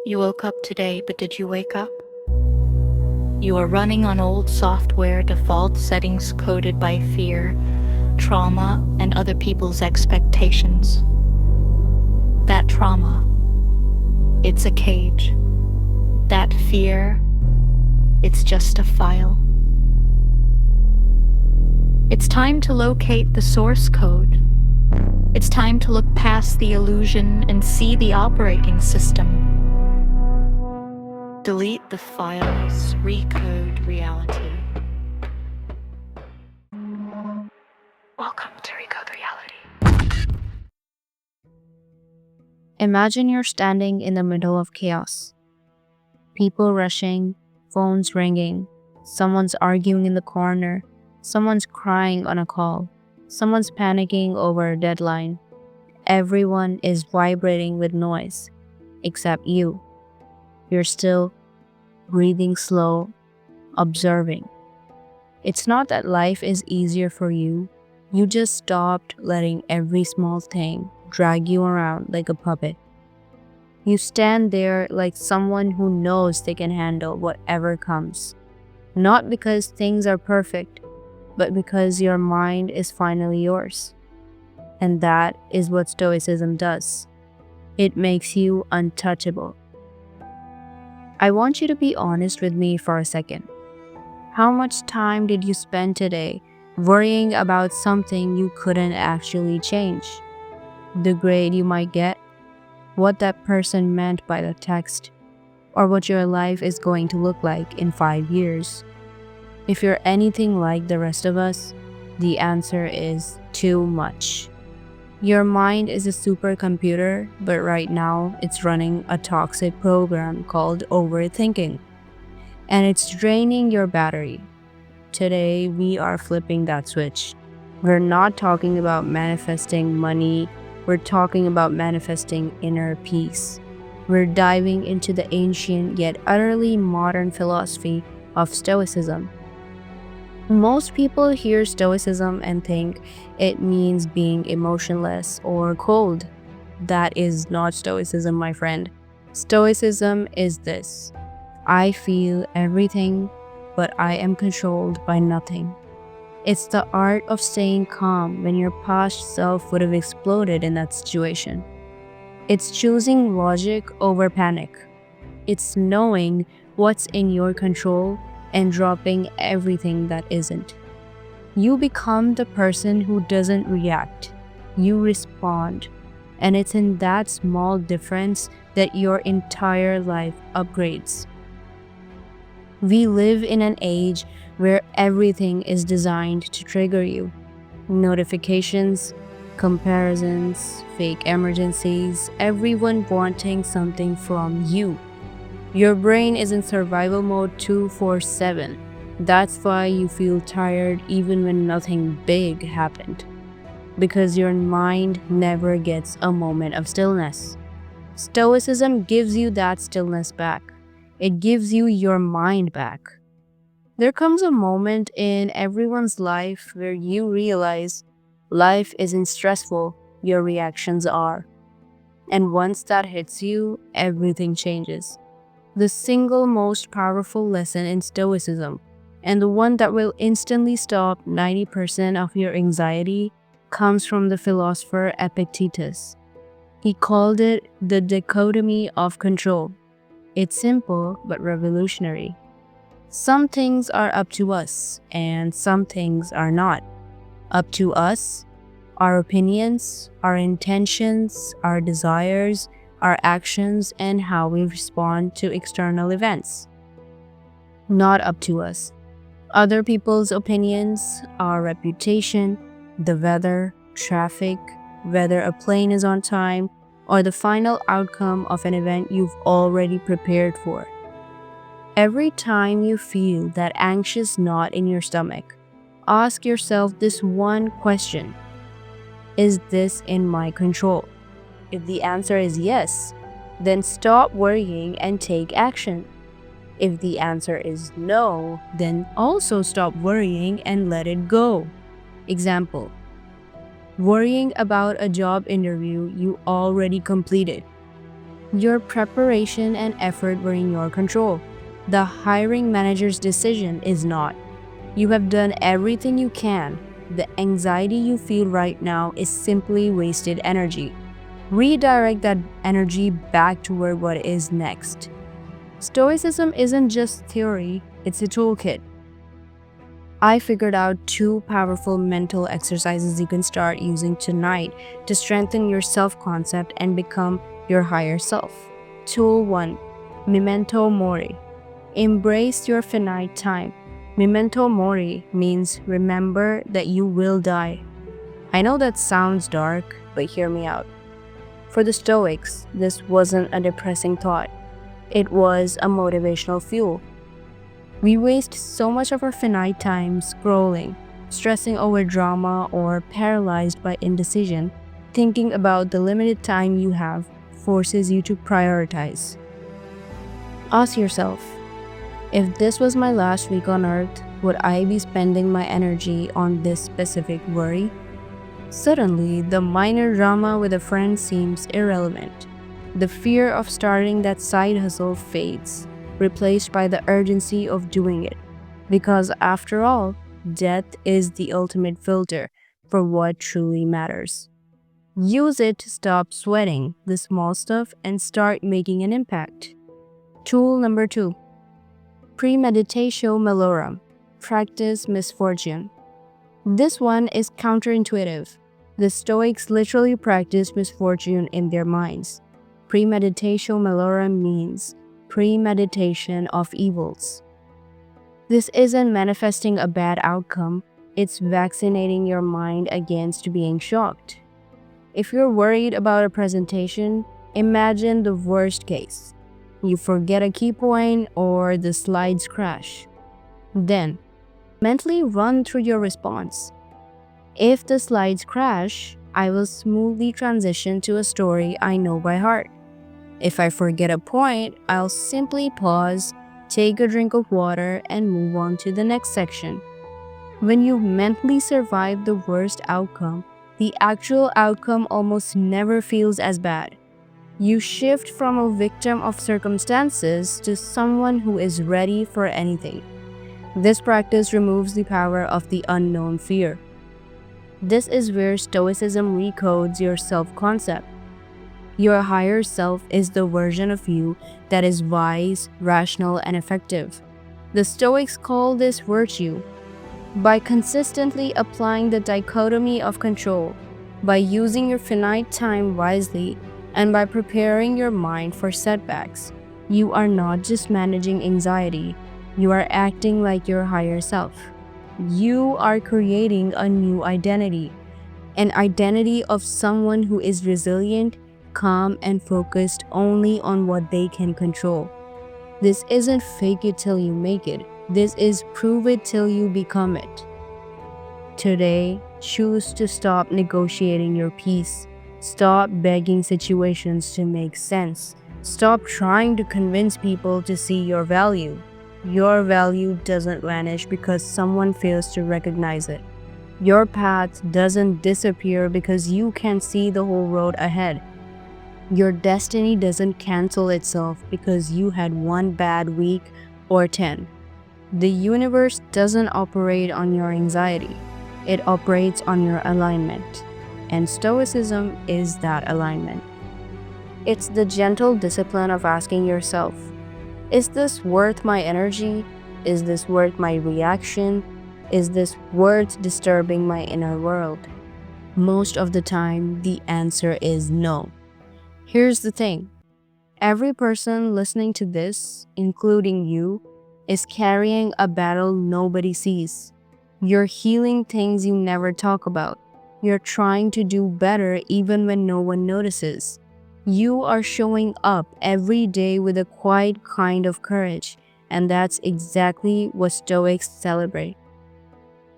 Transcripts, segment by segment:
You woke up today, but did you wake up? You are running on old software default settings coded by fear, trauma, and other people's expectations. That trauma, it's a cage. That fear, it's just a file. It's time to locate the source code. It's time to look past the illusion and see the operating system. Delete the files, recode reality. Welcome to Recode Reality. Imagine you're standing in the middle of chaos. People rushing, phones ringing, someone's arguing in the corner, someone's crying on a call, someone's panicking over a deadline. Everyone is vibrating with noise, except you. You're still breathing slow, observing. It's not that life is easier for you. You just stopped letting every small thing drag you around like a puppet. You stand there like someone who knows they can handle whatever comes. Not because things are perfect, but because your mind is finally yours. And that is what Stoicism does. It makes you untouchable. I want you to be honest with me for a second. How much time did you spend today worrying about something you couldn't actually change? The grade you might get, what that person meant by the text, or what your life is going to look like in 5 years. If you're anything like the rest of us, the answer is too much. Your mind is a supercomputer, but right now it's running a toxic program called Overthinking, and it's draining your battery. Today, we are flipping that switch. We're not talking about manifesting money, we're talking about manifesting inner peace. We're diving into the ancient yet utterly modern philosophy of Stoicism. Most people hear Stoicism and think it means being emotionless or cold. That is not Stoicism, my friend. Stoicism is this: I feel everything, but I am controlled by nothing. It's the art of staying calm when your past self would have exploded in that situation. It's choosing logic over panic. It's knowing what's in your control and dropping everything that isn't. You become the person who doesn't react. You respond. And it's in that small difference that your entire life upgrades. We live in an age where everything is designed to trigger you. Notifications, comparisons, fake emergencies, everyone wanting something from you. Your brain is in survival mode 24/7. That's why you feel tired even when nothing big happened. Because your mind never gets a moment of stillness. Stoicism gives you that stillness back. It gives you your mind back. There comes a moment in everyone's life where you realize life isn't stressful, your reactions are. And once that hits you, everything changes. The single most powerful lesson in Stoicism, and the one that will instantly stop 90% of your anxiety, comes from the philosopher Epictetus. He called it the Dichotomy of Control. It's simple but revolutionary. Some things are up to us, and some things are not. Up to us, our opinions, our intentions, our desires, our actions, and how we respond to external events. Not up to us. Other people's opinions, our reputation, the weather, traffic, whether a plane is on time, or the final outcome of an event you've already prepared for. Every time you feel that anxious knot in your stomach, ask yourself this one question: is this in my control? If the answer is yes, then stop worrying and take action. If the answer is no, then also stop worrying and let it go. Example: worrying about a job interview you already completed. Your preparation and effort were in your control. The hiring manager's decision is not. You have done everything you can. The anxiety you feel right now is simply wasted energy. Redirect that energy back toward what is next. Stoicism isn't just theory, it's a toolkit. I figured out 2 powerful mental exercises you can start using tonight to strengthen your self concept and become your higher self. Tool 1: Memento Mori. Embrace your finite time. Memento Mori means remember that you will die. I know that sounds dark, but hear me out. For the Stoics, this wasn't a depressing thought, it was a motivational fuel. We waste so much of our finite time scrolling, stressing over drama, or paralyzed by indecision. Thinking about the limited time you have forces you to prioritize. Ask yourself, if this was my last week on earth, would I be spending my energy on this specific worry? Suddenly, the minor drama with a friend seems irrelevant. The fear of starting that side hustle fades, replaced by the urgency of doing it. Because after all, death is the ultimate filter for what truly matters. Use it to stop sweating the small stuff and start making an impact. Tool number 2: Premeditatio Malorum. Practice misfortune. This one is counterintuitive. The Stoics literally practice misfortune in their minds. Premeditatio Malorum means premeditation of evils. This isn't manifesting a bad outcome, it's vaccinating your mind against being shocked. If you're worried about a presentation, imagine the worst case. You forget a key point or the slides crash. Then, mentally run through your response. If the slides crash, I will smoothly transition to a story I know by heart. If I forget a point, I'll simply pause, take a drink of water, and move on to the next section. When you mentally survive the worst outcome, the actual outcome almost never feels as bad. You shift from a victim of circumstances to someone who is ready for anything. This practice removes the power of the unknown fear. This is where Stoicism recodes your self-concept. Your higher self is the version of you that is wise, rational, and effective. The Stoics call this virtue. By consistently applying the dichotomy of control, by using your finite time wisely, and by preparing your mind for setbacks, you are not just managing anxiety, you are acting like your higher self. You are creating a new identity, an identity of someone who is resilient, calm, and focused only on what they can control. This isn't fake it till you make it. This is prove it till you become it. Today, choose to stop negotiating your peace. Stop begging situations to make sense. Stop trying to convince people to see your value. Your value doesn't vanish because someone fails to recognize it. Your path doesn't disappear because you can't see the whole road ahead. Your destiny doesn't cancel itself because you had one bad week or 10. The universe doesn't operate on your anxiety. It operates on your alignment. And Stoicism is that alignment. It's the gentle discipline of asking yourself, is this worth my energy? Is this worth my reaction? Is this worth disturbing my inner world? Most of the time, the answer is no. Here's the thing. Every person listening to this, including you, is carrying a battle nobody sees. You're healing things you never talk about. You're trying to do better even when no one notices. You are showing up every day with a quiet kind of courage, and that's exactly what Stoics celebrate.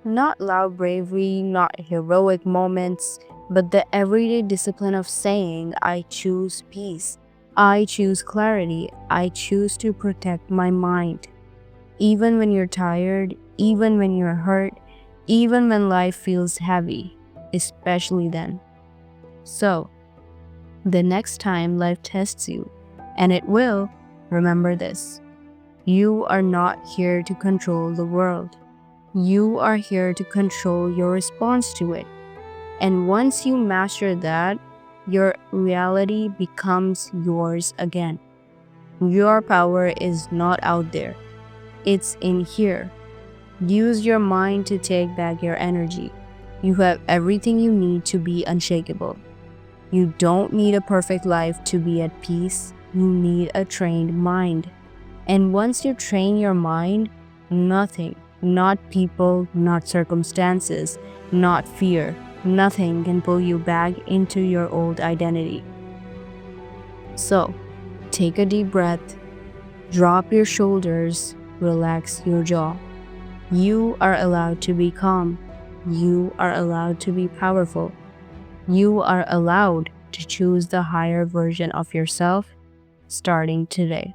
Not loud bravery, not heroic moments, but the everyday discipline of saying, I choose peace, I choose clarity, I choose to protect my mind. Even when you're tired, even when you're hurt, even when life feels heavy, especially then. So, the next time life tests you, And it will. Remember this. You are not here to control the world. You are here to control your response to it. And once you master that, your reality becomes yours again. Your power is not out there. It's in here. Use your mind to take back your energy. You have everything you need to be unshakable. You don't need a perfect life to be at peace. You need a trained mind. And once you train your mind, nothing, not people, not circumstances, not fear, nothing can pull you back into your old identity. So, take a deep breath, drop your shoulders, relax your jaw. You are allowed to be calm. You are allowed to be powerful. You are allowed to choose the higher version of yourself starting today.